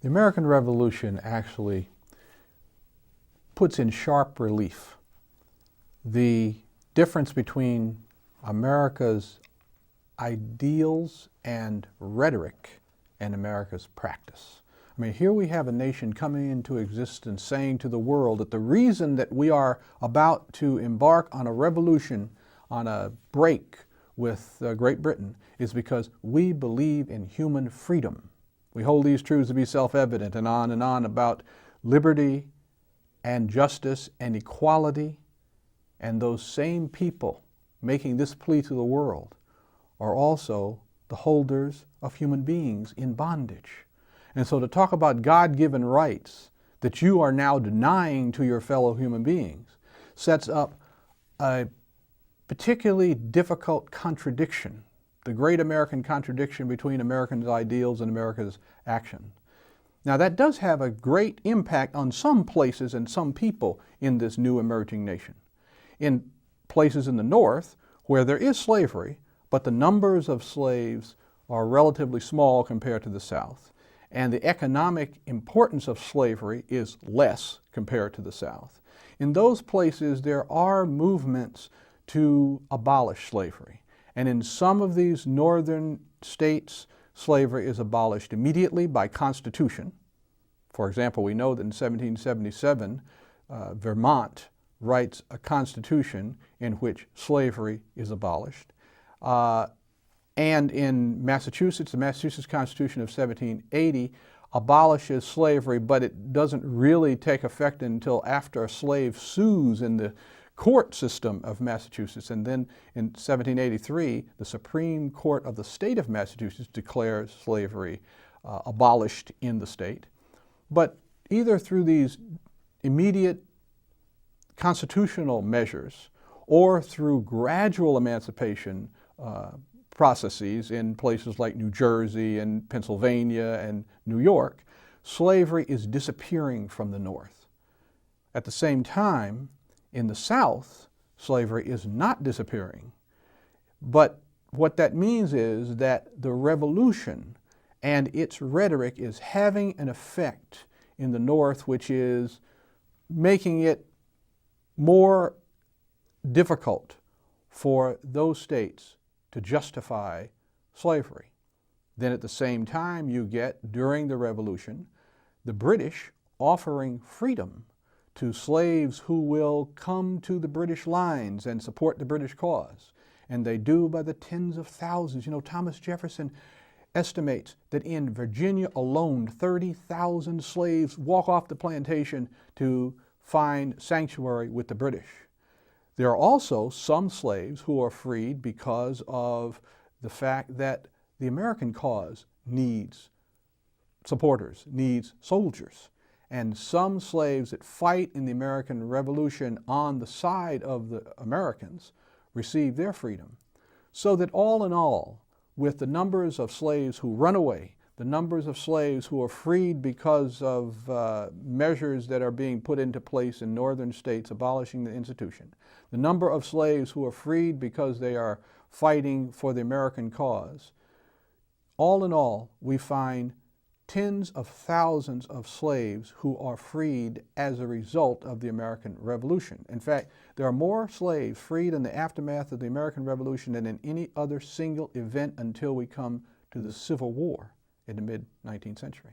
The American Revolution actually puts in sharp relief the difference between America's ideals and rhetoric and America's practice. I mean, here we have a nation coming into existence saying to the world that the reason that we are about to embark on a revolution, on a break with Great Britain, is because we believe in human freedom. We hold these truths to be self-evident, and on about liberty and justice and equality. And those same people making this plea to the world are also the holders of human beings in bondage. And so to talk about God-given rights that you are now denying to your fellow human beings sets up a particularly difficult contradiction, the great American contradiction between Americans' ideals and America's action. Now that does have a great impact on some places and some people in this new emerging nation. In places in the North where there is slavery, but the numbers of slaves are relatively small compared to the South, and the economic importance of slavery is less compared to the South. In those places there are movements to abolish slavery. And in some of these northern states, slavery is abolished immediately by constitution. For example, we know that in 1777, Vermont writes a constitution in which slavery is abolished. And in Massachusetts, the Massachusetts Constitution of 1780 abolishes slavery, but it doesn't really take effect until after a slave sues in the court system of Massachusetts. And then in 1783, the Supreme Court of the state of Massachusetts declares slavery abolished in the state. But either through these immediate constitutional measures or through gradual emancipation processes in places like New Jersey and Pennsylvania and New York, slavery is disappearing from the North. At the same time, in the South, slavery is not disappearing. But what that means is that the revolution and its rhetoric is having an effect in the North, which is making it more difficult for those states to justify slavery. Then at the same time, you get, during the Revolution, the British offering freedom to slaves who will come to the British lines and support the British cause. And they do by the tens of thousands. You know, Thomas Jefferson estimates that in Virginia alone, 30,000 slaves walk off the plantation to find sanctuary with the British. There are also some slaves who are freed because of the fact that the American cause needs supporters, needs soldiers. And some slaves that fight in the American Revolution on the side of the Americans receive their freedom. So that all in all, with the numbers of slaves who run away, the numbers of slaves who are freed because of measures that are being put into place in northern states abolishing the institution, the number of slaves who are freed because they are fighting for the American cause, all in all, we find tens of thousands of slaves who are freed as a result of the American Revolution. In fact, there are more slaves freed in the aftermath of the American Revolution than in any other single event until we come to the Civil War in the mid-19th century.